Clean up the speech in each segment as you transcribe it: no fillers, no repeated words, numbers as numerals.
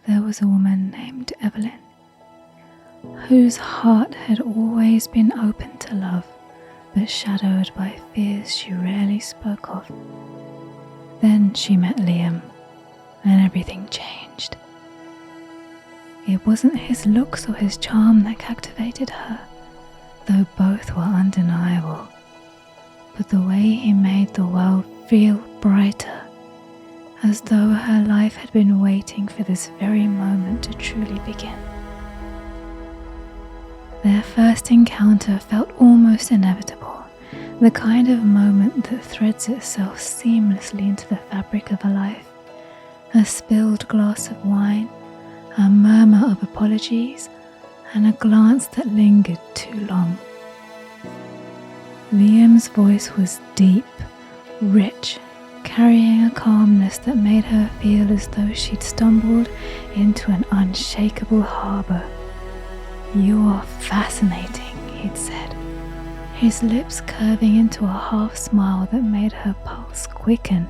there was a woman named Evelyn, whose heart had always been open to love, but shadowed by fears she rarely spoke of. Then she met Liam, and everything changed. It wasn't his looks or his charm that captivated her, though both were undeniable, but the way he made the world feel brighter, as though her life had been waiting for this very moment to truly begin. Their first encounter felt almost inevitable, the kind of moment that threads itself seamlessly into the fabric of a life. A spilled glass of wine, a murmur of apologies, and a glance that lingered too long. Liam's voice was deep, rich, carrying a calmness that made her feel as though she'd stumbled into an unshakable harbour. "You are fascinating," he'd said, his lips curving into a half smile that made her pulse quicken.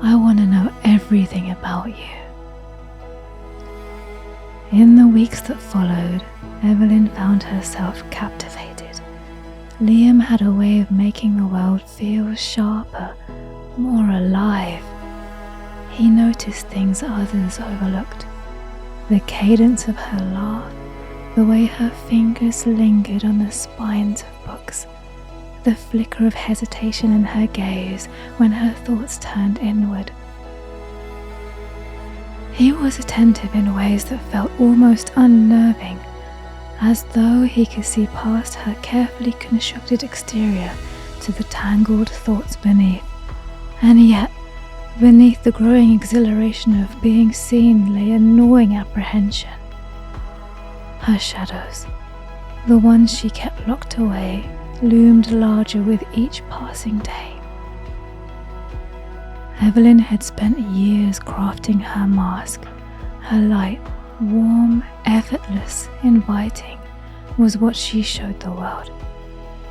"I want to know everything about you." In the weeks that followed, Evelyn found herself captivated. Liam had a way of making the world feel sharper, more alive. He noticed things others overlooked. The cadence of her laugh, the way her fingers lingered on the spines of books, the flicker of hesitation in her gaze when her thoughts turned inward. He was attentive in ways that felt almost unnerving, as though he could see past her carefully constructed exterior to the tangled thoughts beneath. And yet, beneath the growing exhilaration of being seen lay a gnawing apprehension. Her shadows, the ones she kept locked away, loomed larger with each passing day. Evelyn had spent years crafting her mask. Her light, warm, effortless, inviting, was what she showed the world,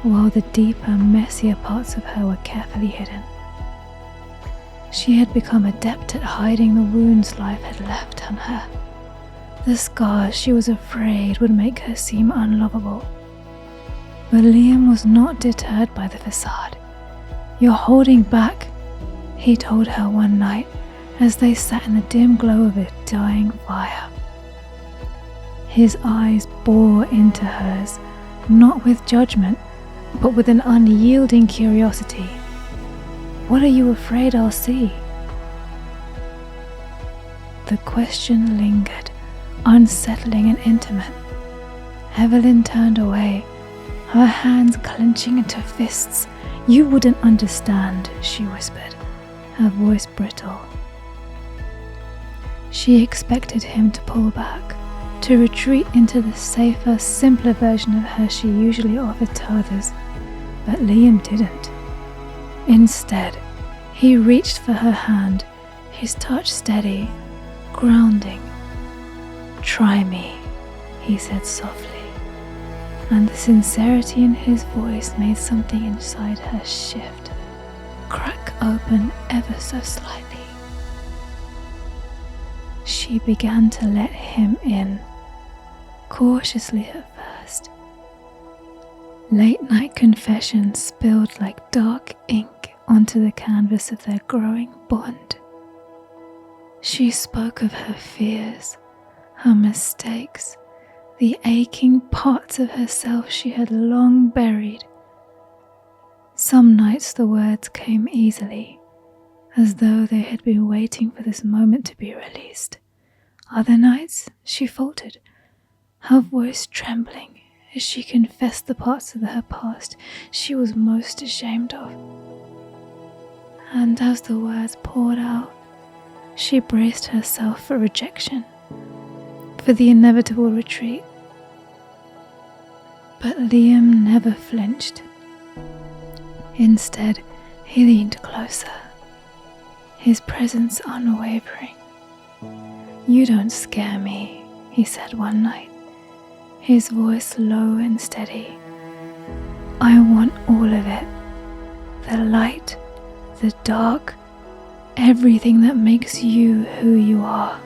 while the deeper, messier parts of her were carefully hidden. She had become adept at hiding the wounds life had left on her, the scars she was afraid would make her seem unlovable. But Liam was not deterred by the facade. "You're holding back," he told her one night as they sat in the dim glow of a dying fire. His eyes bore into hers, not with judgment, but with an unyielding curiosity. "What are you afraid I'll see?" The question lingered, unsettling and intimate. Evelyn turned away, her hands clenching into fists. "You wouldn't understand," she whispered, her voice brittle. She expected him to pull back, to retreat into the safer, simpler version of her she usually offered to others, but Liam didn't. Instead, he reached for her hand, his touch steady, grounding. "Try me," he said softly, and the sincerity in his voice made something inside her shift, crack open ever so slightly. She began to let him in, cautiously at first. Late-night confessions spilled like dark ink onto the canvas of their growing bond. She spoke of her fears, her mistakes, the aching parts of herself she had long buried. Some nights the words came easily, as though they had been waiting for this moment to be released. Other nights she faltered, her voice trembling as she confessed the parts of her past she was most ashamed of. And as the words poured out, she braced herself for rejection, for the inevitable retreat. But Liam never flinched. Instead, he leaned closer, his presence unwavering. "You don't scare me," he said one night, his voice low and steady. "I want all of it, the light, the dark, everything that makes you who you are."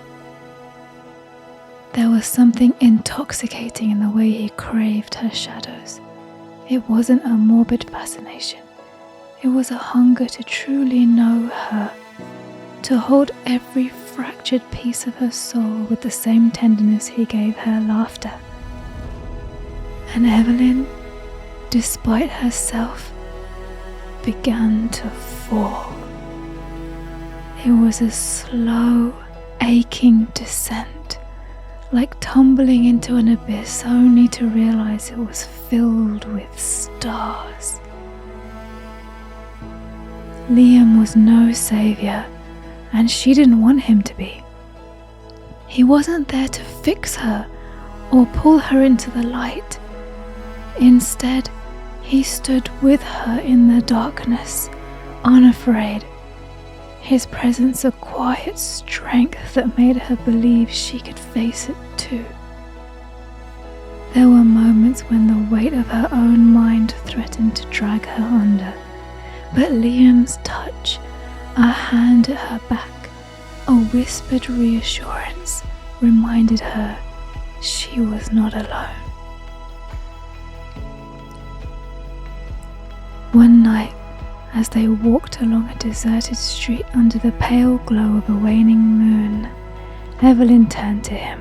There was something intoxicating in the way he craved her shadows. It wasn't a morbid fascination. It was a hunger to truly know her, to hold every fractured piece of her soul with the same tenderness he gave her laughter. And Evelyn, despite herself, began to fall. It was a slow, aching descent, like tumbling into an abyss only to realize it was filled with stars. Liam was no savior, and she didn't want him to be. He wasn't there to fix her or pull her into the light. Instead, he stood with her in the darkness, unafraid. His presence a quiet strength that made her believe she could face it too. There were moments when the weight of her own mind threatened to drag her under, but Liam's touch, a hand at her back, a whispered reassurance, reminded her she was not alone. One night, as they walked along a deserted street under the pale glow of a waning moon, Evelyn turned to him,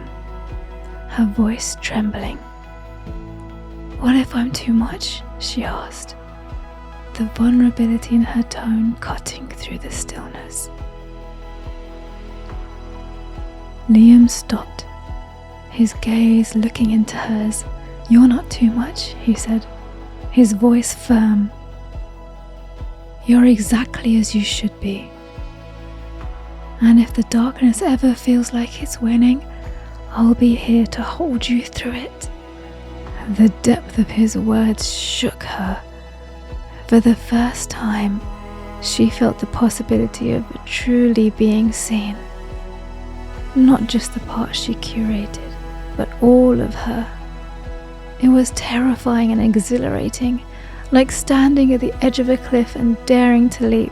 her voice trembling. "What if I'm too much?" she asked, the vulnerability in her tone cutting through the stillness. Liam stopped, his gaze looking into hers. "You're not too much," he said, his voice firm. "You're exactly as you should be. And if the darkness ever feels like it's winning, I'll be here to hold you through it." The depth of his words shook her. For the first time, she felt the possibility of truly being seen. Not just the part she curated, but all of her. It was terrifying and exhilarating, like standing at the edge of a cliff and daring to leap,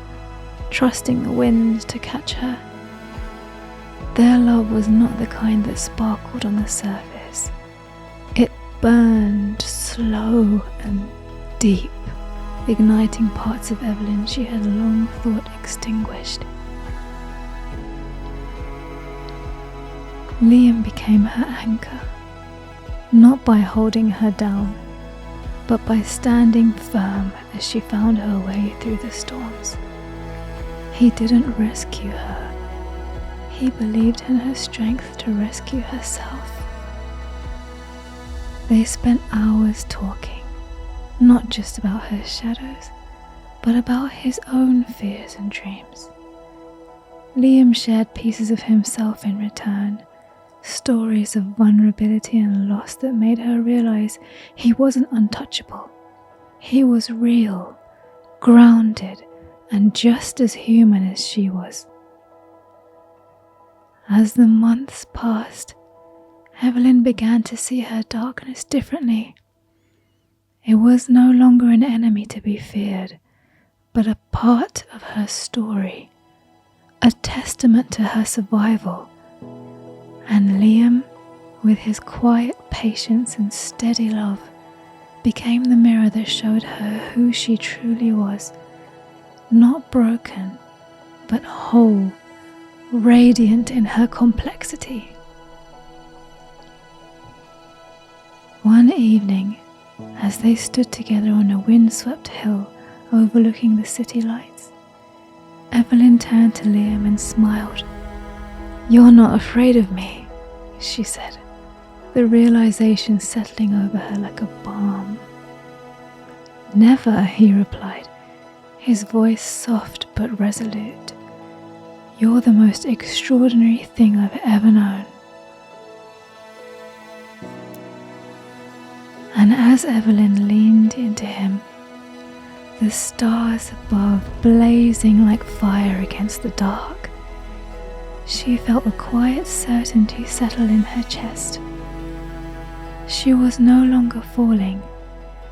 trusting the wind to catch her. Their love was not the kind that sparkled on the surface. It burned slow and deep, igniting parts of Evelyn she had long thought extinguished. Liam became her anchor, not by holding her down, but by standing firm as she found her way through the storms. He didn't rescue her. He believed in her strength to rescue herself. They spent hours talking, not just about her shadows, but about his own fears and dreams. Liam shared pieces of himself in return, stories of vulnerability and loss that made her realize he wasn't untouchable. He was real, grounded, and just as human as she was. As the months passed, Evelyn began to see her darkness differently. It was no longer an enemy to be feared, but a part of her story, a testament to her survival. And Liam, with his quiet patience and steady love, became the mirror that showed her who she truly was, not broken, but whole, radiant in her complexity. One evening, as they stood together on a windswept hill overlooking the city lights, Evelyn turned to Liam and smiled. "You're not afraid of me," she said, the realization settling over her like a balm. "Never," he replied, his voice soft but resolute. "You're the most extraordinary thing I've ever known." And as Evelyn leaned into him, the stars above blazing like fire against the dark, she felt a quiet certainty settle in her chest. She was no longer falling.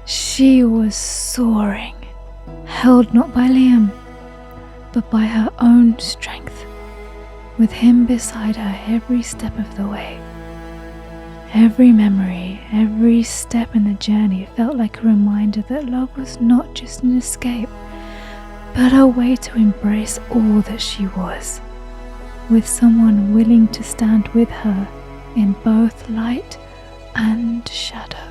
She was soaring, held not by Liam, but by her own strength, with him beside her every step of the way. Every memory, every step in the journey felt like a reminder that love was not just an escape, but a way to embrace all that she was, with someone willing to stand with her in both light and shadow.